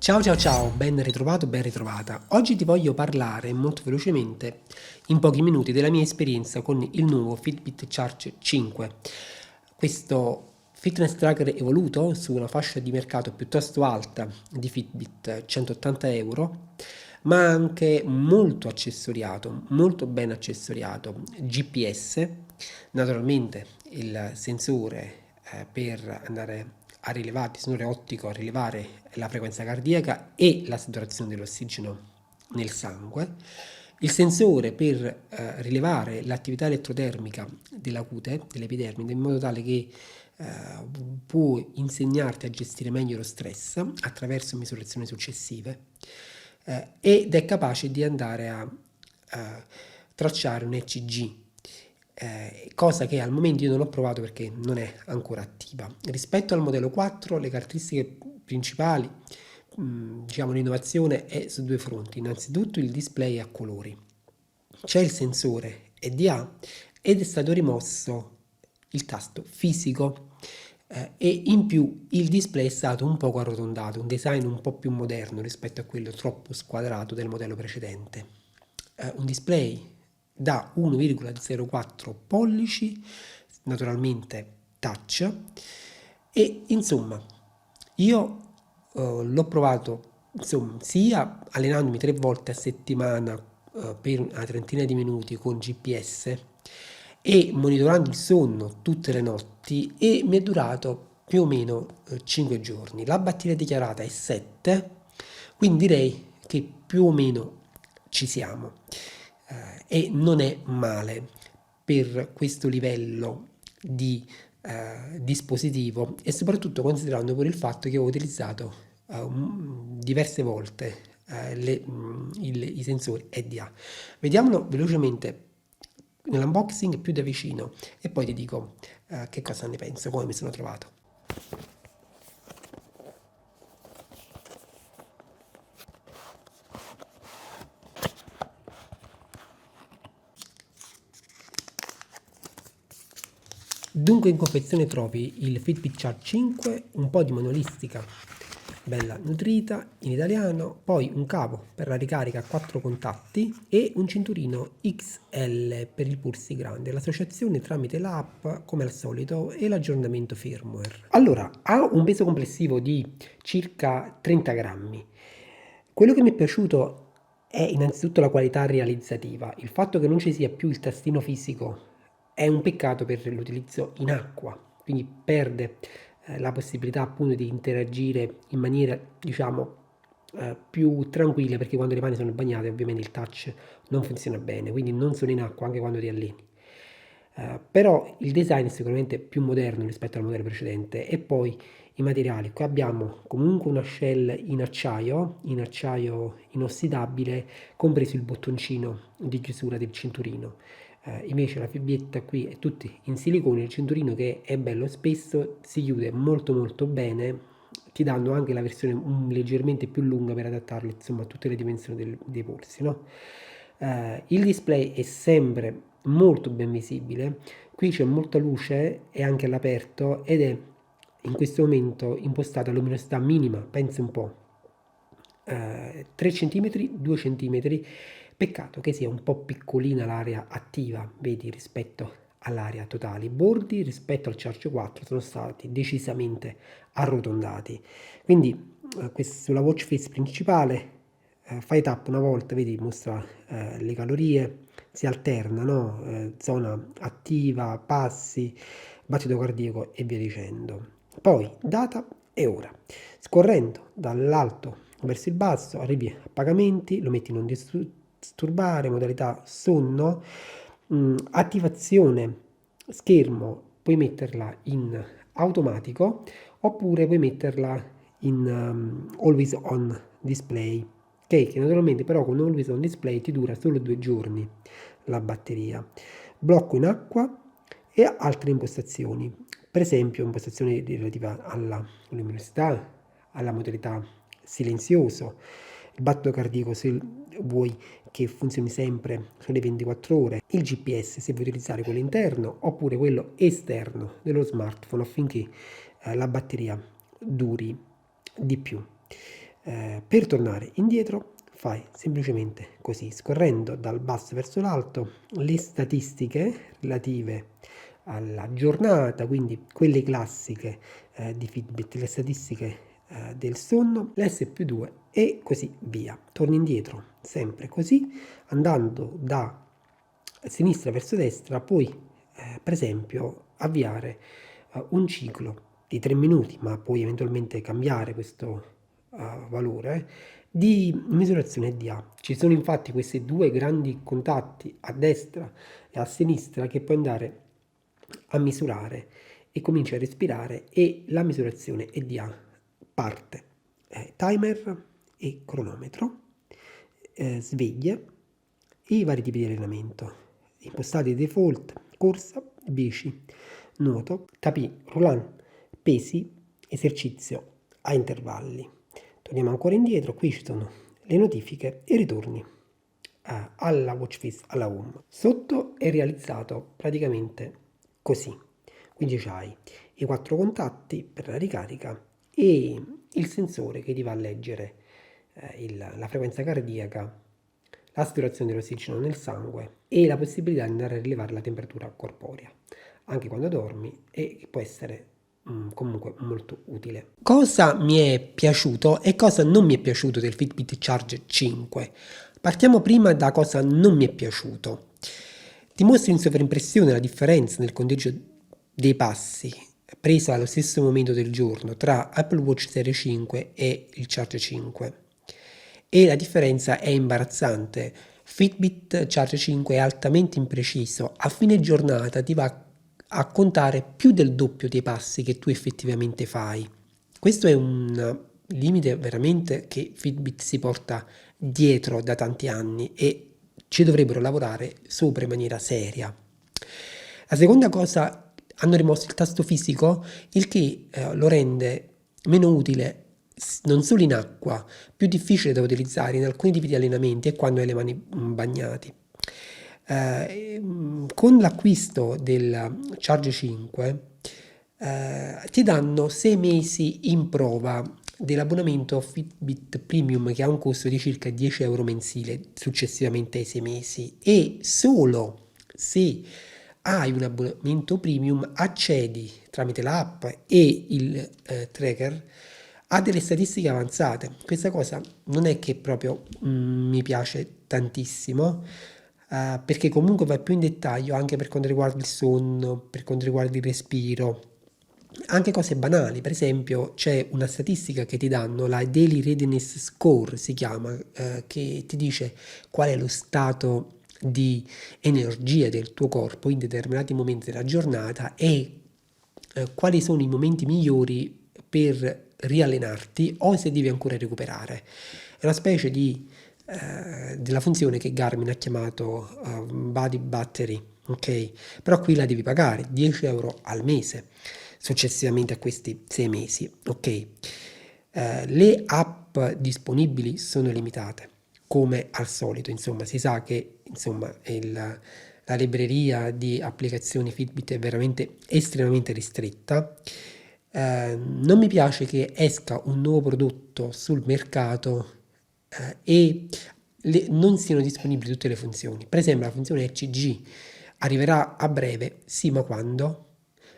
Ciao ciao ciao, ben ritrovato, ben ritrovata. Oggi ti voglio parlare molto velocemente, in pochi minuti, della mia esperienza con il nuovo Fitbit Charge 5. Questo fitness tracker evoluto su una fascia di mercato piuttosto alta di Fitbit, 180 euro, ma anche molto accessoriato, molto ben accessoriato, GPS, naturalmente il sensore per andare a rilevare, il sensore ottico a rilevare la frequenza cardiaca e la saturazione dell'ossigeno nel sangue, il sensore per rilevare l'attività elettrotermica della cute, dell'epidermide, in modo tale che può insegnarti a gestire meglio lo stress attraverso misurazioni successive ed è capace di andare a tracciare un ECG, cosa che al momento io non ho provato perché non è ancora attiva. Rispetto al modello 4, le caratteristiche principali, diciamo l'innovazione è su due fronti. Innanzitutto il display a colori. C'è il sensore EDA ed è stato rimosso il tasto fisico e in più il display è stato un poco arrotondato, un design un po' più moderno rispetto a quello troppo squadrato del modello precedente. Un display da 1,04 pollici, naturalmente touch, e insomma io l'ho provato insomma, sia allenandomi 3 volte a settimana per una trentina di minuti con GPS e monitorando il sonno tutte le notti e mi è durato più o meno 5 giorni. La batteria dichiarata è 7, quindi direi che più o meno ci siamo e non è male per questo livello di dispositivo e soprattutto considerando pure il fatto che ho utilizzato diverse volte i sensori EDA. Vediamolo velocemente nell'unboxing più da vicino e poi ti dico che cosa ne penso, come mi sono trovato. Dunque in confezione trovi il Fitbit Charge 5, un po' di manualistica bella nutrita in italiano, poi un cavo per la ricarica a 4 contatti e un cinturino XL per il pulsi grande, l'associazione tramite l'app come al solito e l'aggiornamento firmware. Allora, ha un peso complessivo di circa 30 grammi. Quello che mi è piaciuto è innanzitutto la qualità realizzativa, il fatto che non ci sia più il tastino fisico è un peccato per l'utilizzo in acqua, quindi perde la possibilità appunto di interagire in maniera diciamo più tranquilla, perché quando le mani sono bagnate ovviamente il touch non funziona bene, quindi non solo in acqua, anche quando ti alleni. Però il design è sicuramente più moderno rispetto al modello precedente e poi i materiali. Qui abbiamo comunque una shell in acciaio inossidabile, compreso il bottoncino di chiusura del cinturino. Invece la fibbietta qui è tutta in silicone, il cinturino che è bello spesso si chiude molto molto bene, ti danno anche la versione leggermente più lunga per adattarlo insomma a tutte le dimensioni dei polsi, no? Il display è sempre molto ben visibile, qui c'è molta luce e anche all'aperto ed è in questo momento impostata a luminosità minima, pensa un po', 3 cm, 2 cm, peccato che sia un po' piccolina l'area attiva, vedi, rispetto all'area totale. I bordi rispetto al Charge 4 sono stati decisamente arrotondati, quindi sulla watch face principale fai tap una volta, vedi, mostra le calorie, si alterna, no? Zona attiva, passi, battito cardiaco e via dicendo. Poi data e ora. Scorrendo dall'alto verso il basso arrivi a pagamenti, lo metti in non disturbare, modalità sonno, attivazione schermo, puoi metterla in automatico oppure puoi metterla in always on display, che naturalmente però con always on display ti dura solo 2 giorni la batteria. Blocco in acqua e altre impostazioni, per esempio impostazioni relative alla luminosità, alla modalità silenzioso, il battito cardiaco se vuoi che funzioni sempre sulle 24 ore, il GPS se vuoi utilizzare quello interno oppure quello esterno dello smartphone affinché la batteria duri di più. Per tornare indietro fai semplicemente così, scorrendo dal basso verso l'alto le statistiche relative alla giornata, quindi quelle classiche di Fitbit, le statistiche del sonno, l'S+2 e così via. Torni indietro sempre così, andando da sinistra verso destra, puoi per esempio avviare un ciclo di 3 minuti, ma puoi eventualmente cambiare questo valore di misurazione DA. Ci sono infatti questi due grandi contatti a destra e a sinistra che puoi andare a misurare e cominci a respirare e la misurazione EDA parte. Timer e cronometro, sveglie e i vari tipi di allenamento. Impostati default, corsa, bici, nuoto, tapis roulant, pesi, esercizio a intervalli. Torniamo ancora indietro, qui ci sono le notifiche e ritorni alla watch face, alla home. Sotto è realizzato praticamente così. Quindi c'hai i 4 contatti per la ricarica e il sensore che ti va a leggere la frequenza cardiaca, la saturazione dell'ossigeno nel sangue e la possibilità di andare a rilevare la temperatura corporea, anche quando dormi, e può essere comunque molto utile. Cosa mi è piaciuto e cosa non mi è piaciuto del Fitbit Charge 5? Partiamo prima da cosa non mi è piaciuto. Dimostra in sovraimpressione la differenza nel conteggio dei passi presa allo stesso momento del giorno tra Apple Watch Serie 5 e il Charge 5. E la differenza è imbarazzante. Fitbit Charge 5 è altamente impreciso, a fine giornata ti va a contare più del doppio dei passi che tu effettivamente fai. Questo è un limite veramente che Fitbit si porta dietro da tanti anni e ci dovrebbero lavorare sopra in maniera seria. La seconda cosa, hanno rimosso il tasto fisico, il che lo rende meno utile non solo in acqua, più difficile da utilizzare in alcuni tipi di allenamenti e quando hai le mani bagnate. Con l'acquisto del Charge 5 ti danno 6 mesi in prova dell'abbonamento Fitbit Premium che ha un costo di circa 10 euro mensile successivamente ai 6 mesi e solo se hai un abbonamento premium accedi tramite l'app e il tracker a delle statistiche avanzate. Questa cosa non è che proprio mi piace tantissimo, perché comunque va più in dettaglio anche per quanto riguarda il sonno, per quanto riguarda il respiro, anche cose banali. Per esempio c'è una statistica che ti danno, la Daily Readiness Score si chiama, che ti dice qual è lo stato di energia del tuo corpo in determinati momenti della giornata e quali sono i momenti migliori per riallenarti o se devi ancora recuperare. È una specie di della funzione che Garmin ha chiamato Body Battery, ok? Però qui la devi pagare 10 euro al mese successivamente a questi 6 mesi, ok? Le app disponibili sono limitate, come al solito, insomma, si sa che insomma la libreria di applicazioni Fitbit è veramente estremamente ristretta. Non mi piace che esca un nuovo prodotto sul mercato e non siano disponibili tutte le funzioni. Per esempio, la funzione ECG arriverà a breve, sì, ma quando?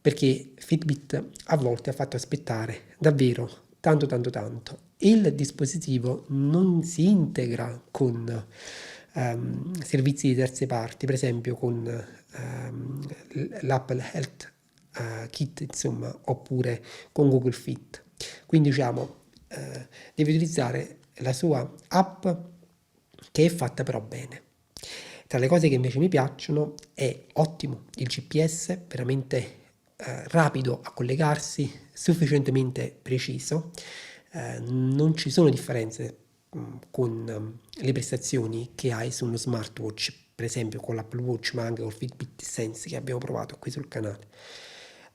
Perché Fitbit a volte ha fatto aspettare davvero tanto tanto tanto. Il dispositivo non si integra con servizi di terze parti, per esempio con l'Apple Health Kit, insomma, oppure con Google Fit. Quindi diciamo, devi utilizzare la sua app che è fatta però bene. Tra le cose che invece mi piacciono è ottimo il GPS, veramente rapido a collegarsi, sufficientemente preciso, non ci sono differenze con le prestazioni che hai su uno smartwatch, per esempio con l'Apple Watch, ma anche col Fitbit Sense che abbiamo provato qui sul canale.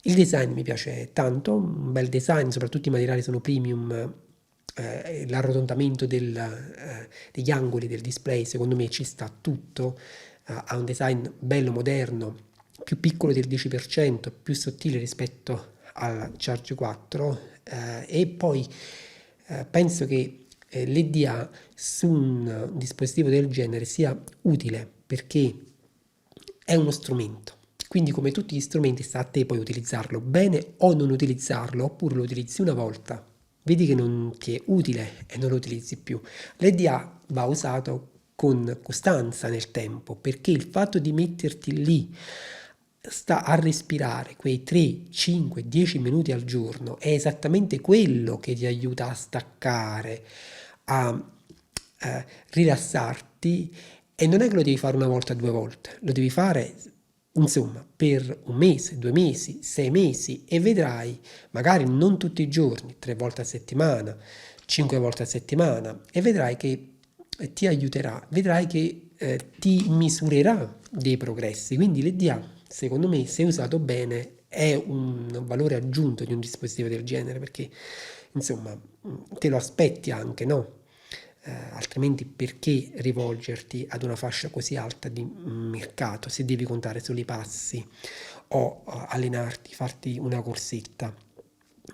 Il design mi piace tanto, un bel design, soprattutto i materiali sono premium, l'arrotondamento degli angoli del display secondo me ci sta tutto, ha un design bello moderno, più piccolo del 10%, più sottile rispetto al Charge 4 e poi penso che l'EDA su un dispositivo del genere sia utile, perché è uno strumento. Quindi come tutti gli strumenti sta a te poi utilizzarlo bene o non utilizzarlo, oppure lo utilizzi una volta, vedi che non ti è utile e non lo utilizzi più. L'EDA va usato con costanza nel tempo, perché il fatto di metterti lì sta a respirare quei 3, 5, 10 minuti al giorno è esattamente quello che ti aiuta a staccare, a rilassarti, e non è che lo devi fare una volta, due volte, lo devi fare insomma per un mese, 2 mesi, 6 mesi, e vedrai, magari non tutti i giorni, 3 volte a settimana, 5 volte a settimana, e vedrai che ti aiuterà, vedrai che ti misurerà dei progressi. Quindi l'EDA, secondo me, se usato bene, è un valore aggiunto di un dispositivo del genere, perché insomma te lo aspetti anche, no? Altrimenti perché rivolgerti ad una fascia così alta di mercato se devi contare solo i passi o allenarti, farti una corsetta?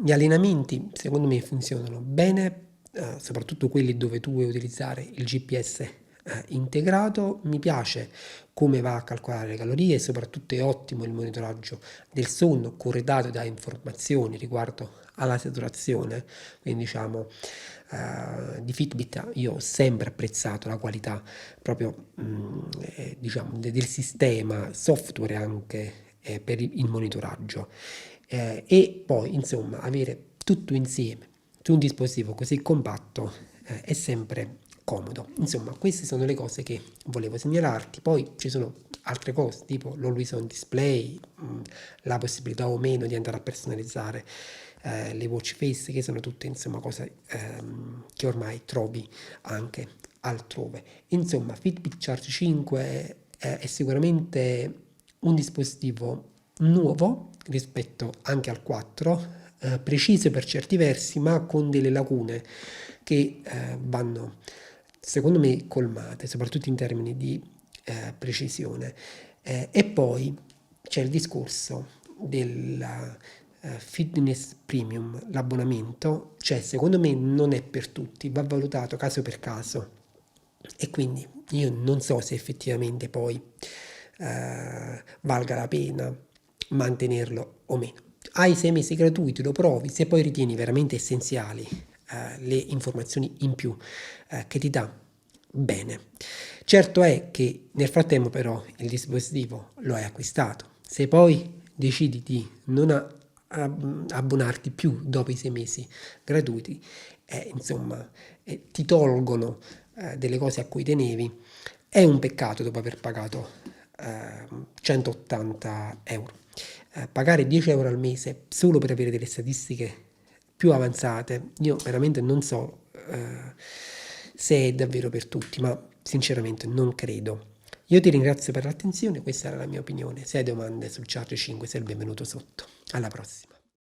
Gli allenamenti secondo me funzionano bene, soprattutto quelli dove tu vuoi utilizzare il GPS integrato. Mi piace come va a calcolare le calorie, e soprattutto è ottimo il monitoraggio del sonno corredato da informazioni riguardo alla saturazione. Quindi diciamo di Fitbit io ho sempre apprezzato la qualità proprio diciamo del sistema software anche per il monitoraggio, e poi insomma avere tutto insieme su un dispositivo così compatto è sempre comodo. Insomma, queste sono le cose che volevo segnalarti. Poi ci sono altre cose, tipo l'Always On Display, la possibilità o meno di andare a personalizzare le watch face, che sono tutte insomma cose che ormai trovi anche altrove. Insomma, Fitbit Charge 5 è sicuramente un dispositivo nuovo rispetto anche al 4, preciso per certi versi, ma con delle lacune che vanno, secondo me, colmate, soprattutto in termini di precisione. E poi c'è il discorso del Fitness Premium, l'abbonamento, cioè secondo me non è per tutti, va valutato caso per caso, e quindi io non so se effettivamente poi valga la pena mantenerlo o meno. Hai 6 mesi gratuiti, lo provi, se poi ritieni veramente essenziali le informazioni in più che ti dà, bene. Certo è che nel frattempo però il dispositivo lo hai acquistato. Se poi decidi di non abbonarti più dopo i 6 mesi gratuiti, insomma, ti tolgono delle cose a cui tenevi, è un peccato dopo aver pagato 180 euro. Pagare 10 euro al mese solo per avere delle statistiche più avanzate, io veramente non so se è davvero per tutti, ma sinceramente non credo. Io ti ringrazio per l'attenzione, questa era la mia opinione. Se hai domande sul Charge 5 sei il benvenuto sotto. Alla prossima.